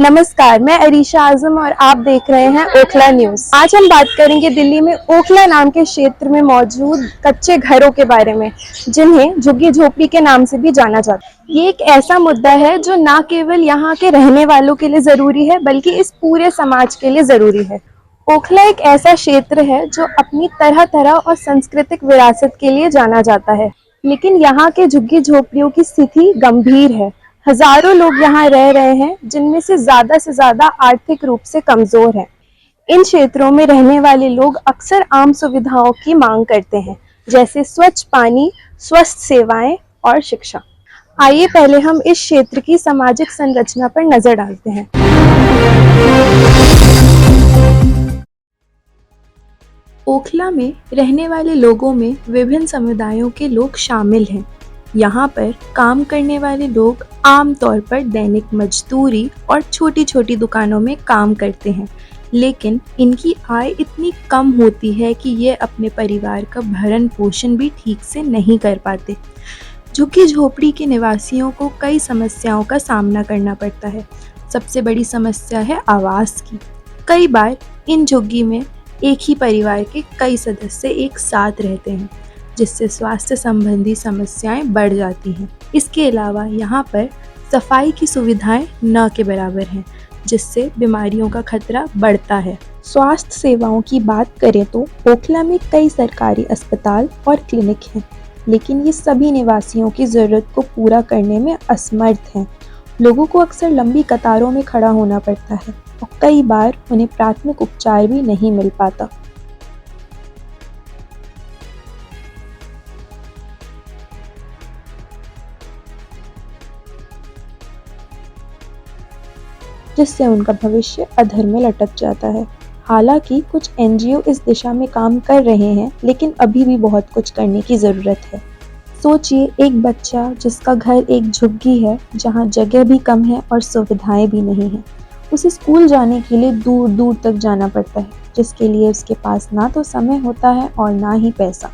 नमस्कार, मैं अरीशा आजम और आप देख रहे हैं ओखला न्यूज। आज हम बात करेंगे दिल्ली में ओखला नाम के क्षेत्र में मौजूद कच्चे घरों के बारे में, जिन्हें झुग्गी झोपड़ी के नाम से भी जाना जाता है। ये एक ऐसा मुद्दा है जो न केवल यहाँ के रहने वालों के लिए जरूरी है, बल्कि इस पूरे समाज के लिए जरूरी है। ओखला एक ऐसा क्षेत्र है जो अपनी तरह तरह और सांस्कृतिक विरासत के लिए जाना जाता है, लेकिन यहाँ के झुग्गी झोपड़ियों की स्थिति गंभीर है। हजारों लोग यहाँ रह रहे हैं, जिनमें से ज्यादा आर्थिक रूप से कमजोर हैं। इन क्षेत्रों में रहने वाले लोग अक्सर आम सुविधाओं की मांग करते हैं, जैसे स्वच्छ पानी, स्वस्थ सेवाएं और शिक्षा। आइए पहले हम इस क्षेत्र की सामाजिक संरचना पर नजर डालते हैं। ओखला में रहने वाले लोगों में विभिन्न समुदायों के लोग शामिल हैं। यहाँ पर काम करने वाले लोग आमतौर पर दैनिक मजदूरी और छोटी छोटी दुकानों में काम करते हैं, लेकिन इनकी आय इतनी कम होती है कि ये अपने परिवार का भरण पोषण भी ठीक से नहीं कर पाते। झुग्गी झोपड़ी के निवासियों को कई समस्याओं का सामना करना पड़ता है। सबसे बड़ी समस्या है आवास की। कई बार इन झुग्गी में एक ही परिवार के कई सदस्य एक साथ रहते हैं, जिससे स्वास्थ्य संबंधी समस्याएं बढ़ जाती हैं। इसके अलावा यहाँ पर सफाई की सुविधाएं न के बराबर हैं, जिससे बीमारियों का खतरा बढ़ता है। स्वास्थ्य सेवाओं की बात करें तो ओखला में कई सरकारी अस्पताल और क्लिनिक हैं, लेकिन ये सभी निवासियों की ज़रूरत को पूरा करने में असमर्थ हैं। लोगों को अक्सर लंबी कतारों में खड़ा होना पड़ता है और कई बार उन्हें प्राथमिक उपचार भी नहीं मिल पाता। जिससे उनका भविष्य अधर में लटक जाता है। हालांकि कुछ एनजीओ इस दिशा में काम कर रहे हैं, लेकिन अभी भी बहुत कुछ करने की ज़रूरत है। सोचिए, एक बच्चा जिसका घर एक झुग्गी है, जहां जगह भी कम है और सुविधाएं भी नहीं हैं। उसे स्कूल जाने के लिए दूर दूर तक जाना पड़ता है, जिसके लिए उसके पास ना तो समय होता है और ना ही पैसा।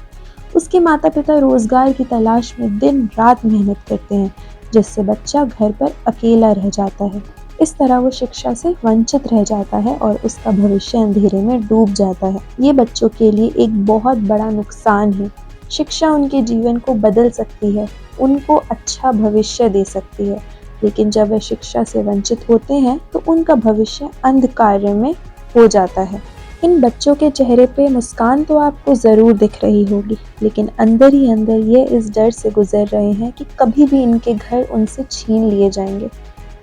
उसके माता पिता रोजगार की तलाश में दिन रात मेहनत करते हैं, जिससे बच्चा घर पर अकेला रह जाता है। इस तरह वो शिक्षा से वंचित रह जाता है और उसका भविष्य अंधेरे में डूब जाता है। ये बच्चों के लिए एक बहुत बड़ा नुकसान है। शिक्षा उनके जीवन को बदल सकती है, उनको अच्छा भविष्य दे सकती है, लेकिन जब वे शिक्षा से वंचित होते हैं तो उनका भविष्य अंधकार में हो जाता है। इन बच्चों के चेहरे पे मुस्कान तो आपको ज़रूर दिख रही होगी, लेकिन अंदर ही अंदर ये इस डर से गुजर रहे हैं कि कभी भी इनके घर उनसे छीन लिए जाएंगे,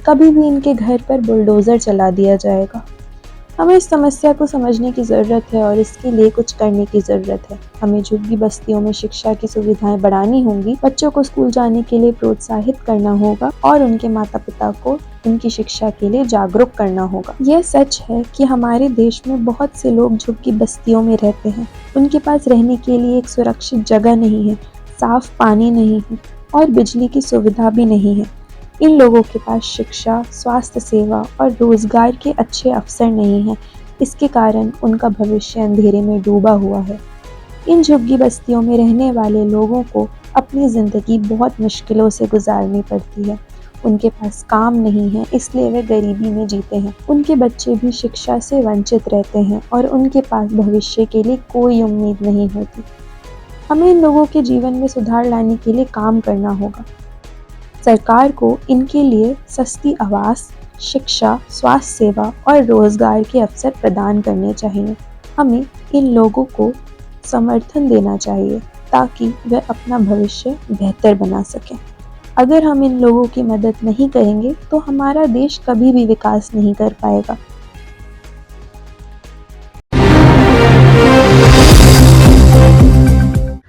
कभी भी इनके घर पर बुलडोज़र चला दिया जाएगा। हमें इस समस्या को समझने की ज़रूरत है और इसके लिए कुछ करने की ज़रूरत है। हमें झुग्गी बस्तियों में शिक्षा की सुविधाएं बढ़ानी होंगी, बच्चों को स्कूल जाने के लिए प्रोत्साहित करना होगा और उनके माता पिता को उनकी शिक्षा के लिए जागरूक करना होगा। यह सच है कि हमारे देश में बहुत से लोग झुग्गी बस्तियों में रहते हैं। उनके पास रहने के लिए एक सुरक्षित जगह नहीं है, साफ पानी नहीं है और बिजली की सुविधा भी नहीं है। इन लोगों के पास शिक्षा, स्वास्थ्य सेवा और रोजगार के अच्छे अवसर नहीं हैं। इसके कारण उनका भविष्य अंधेरे में डूबा हुआ है। इन झुग्गी बस्तियों में रहने वाले लोगों को अपनी ज़िंदगी बहुत मुश्किलों से गुजारनी पड़ती है। उनके पास काम नहीं है, इसलिए वे गरीबी में जीते हैं। उनके बच्चे भी शिक्षा से वंचित रहते हैं और उनके पास भविष्य के लिए कोई उम्मीद नहीं होती। हमें इन लोगों के जीवन में सुधार लाने के लिए काम करना होगा। सरकार को इनके लिए सस्ती आवास, शिक्षा, स्वास्थ्य सेवा और रोजगार के अवसर प्रदान करने चाहिए। हमें इन लोगों को समर्थन देना चाहिए ताकि वे अपना भविष्य बेहतर बना सकें। अगर हम इन लोगों की मदद नहीं करेंगे तो हमारा देश कभी भी विकास नहीं कर पाएगा।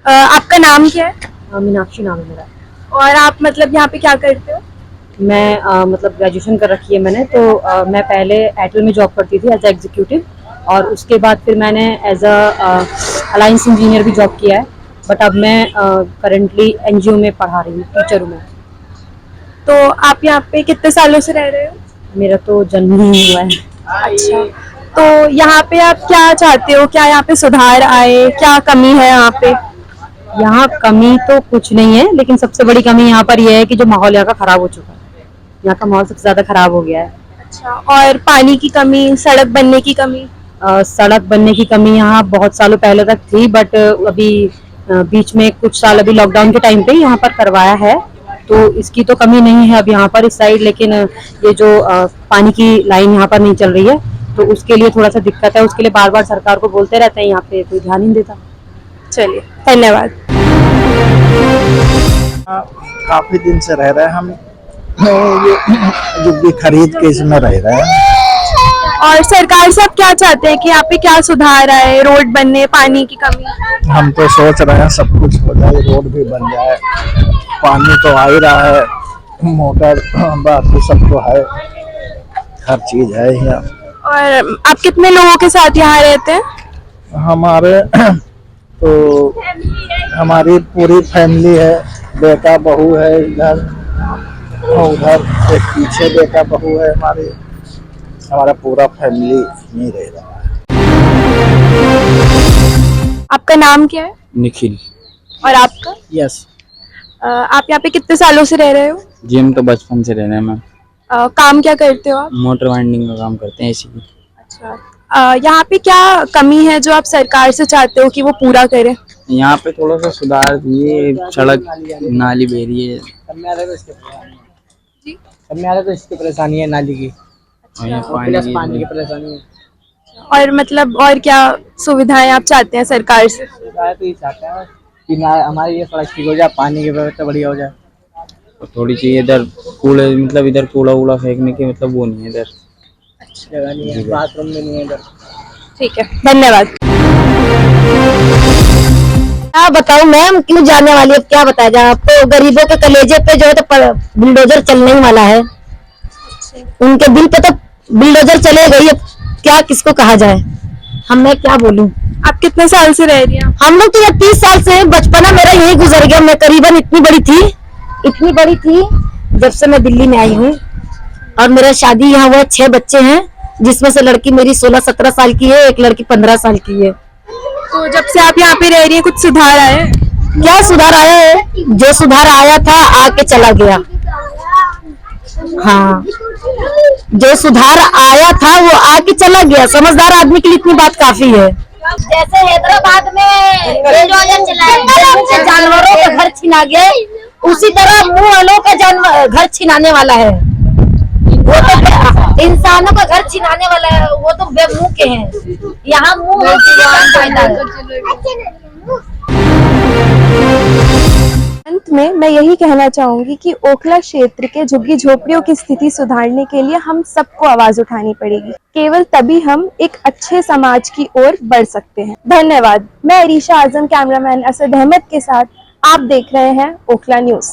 आपका नाम क्या है? मीनाक्षी नाम है मेरा। और आप मतलब यहाँ पे क्या करते हो? मैं मतलब ग्रेजुएशन कर रखी है मैंने, तो मैं पहले एयरटेल में जॉब करती थी एज ए एग्जीक्यूटिव, और उसके बाद फिर मैंने एज अलायंस इंजीनियर भी जॉब किया है। बट अब मैं करंटली एनजीओ में पढ़ा रही हूँ, टीचर हूँ मैं। तो आप यहाँ पे कितने सालों से रह रहे हो? मेरा तो जन्म ही हुआ है। अच्छा, तो यहाँ पे आप क्या चाहते हो? क्या यहाँ पे सुधार आए? क्या कमी है यहाँ पे? यहाँ कमी तो कुछ नहीं है, लेकिन सबसे बड़ी कमी यहाँ पर यह है कि जो माहौल यहाँ का खराब हो चुका है। यहाँ का माहौल सबसे ज़्यादा खराब हो गया है। अच्छा, और पानी की कमी, सड़क बनने की कमी? सड़क बनने की कमी यहाँ बहुत सालों पहले तक थी, बट अभी बीच में कुछ साल अभी लॉकडाउन के टाइम पे यहाँ पर करवाया है, तो इसकी तो कमी नहीं है अब यहाँ पर इस साइड। लेकिन ये जो पानी की लाइन यहाँ पर नहीं चल रही है, तो उसके लिए थोड़ा सा दिक्कत है। उसके लिए बार बार सरकार को बोलते रहते हैं, यहाँ पे कोई ध्यान नहीं देता। चलिए, धन्यवाद। काफी दिन से रह रहे हैं हम, ये जो खरीद के इसमें रह रहे हैं। और सरकार से आप क्या चाहते हैं कि यहाँ पे क्या सुधार आए, रोड बनने, पानी की कमी? हम तो सोच रहे हैं सब कुछ हो जाए, रोड भी बन जाए, पानी तो आ ही रहा है, मोटर बाकी सब तो है, हर चीज है यहाँ। और आप कितने लोगों के साथ यहाँ रहते हैं? हमारे तो हमारी पूरी फैमिली है, बेटा बहू है इधर, और उधर एक पीछे बेटा बहू है हमारा पूरा फैमिली नहीं रह रहा है। आपका नाम क्या है? निखिल। और आपका? यस। आप यहाँ पे कितने सालों से रह रहे हो? जी हम तो बचपन से रह रहे हैं मैम। काम क्या करते हो आप? मोटर वाइंडिंग का काम करते हैं इसी की। अच्छा, यहाँ पे क्या कमी है जो आप सरकार से चाहते हो कि वो पूरा करे? यहाँ पे थोड़ा सा सुधार दिए, सड़क नाली बह रही है। सब में आ रहा तो इसकी परेशानी है, नाली की और यहाँ पानी की परेशानी है। और मतलब और क्या सुविधाएं आप चाहते हैं सरकार से? सरकार तो ये चाहते हैं कि ना हमारी ये सड़क ठीक हो जाए, पानी की व्यवस्था बढ़िया हो जाए। और थोड़ी सी इधर कूड़े, मतलब इधर कूड़ा वूड़ा फेंकने के मतलब वो नहीं है इधर, जगह नहीं है, बाथरूम भी नहीं है इधर। ठीक है, धन्यवाद। क्या बताऊं मैम, क्यों जाने वाली है, क्या बताया जाए आपको। गरीबों के कलेजे पे जो है तो बुलडोजर चलने ही वाला है, उनके दिल पे तो बुलडोजर चले गई। अब क्या किसको कहा जाए, मैं क्या बोलूं। आप कितने साल से रह रही हैं? हम लोग तो 30 साल से, बचपना मेरा यही गुजर गया। मैं करीबन इतनी बड़ी थी जब से मैं दिल्ली में आई हूँ, और मेरा शादी यहाँ हुआ, 6 बच्चे हैं, जिसमें से लड़की मेरी 16-17 साल की है, एक लड़की 15 साल की है। तो जब से आप यहाँ पे रह रही हैं कुछ सुधार आया है? क्या सुधार आया है? जो सुधार आया था आके चला गया। हाँ, जो सुधार आया था वो आके चला गया। समझदार आदमी के लिए इतनी बात काफी है। जैसे हैदराबाद में जानवरों का घर छीना गया, उसी तरह मुंह वालों का घर छिनाने वाला है। वो तो इंसानों का घर छिनाने वाला है, वो तो बेमुंह के हैं। यहाँ मुंह अंत में मैं यही कहना चाहूंगी कि ओखला क्षेत्र के झुग्गी झोपड़ियों की स्थिति सुधारने के लिए हम सबको आवाज उठानी पड़ेगी। केवल तभी हम एक अच्छे समाज की ओर बढ़ सकते हैं। धन्यवाद। मैं अरीशा आजम, कैमरामैन असद अहमद के साथ आप देख रहे हैं ओखला न्यूज।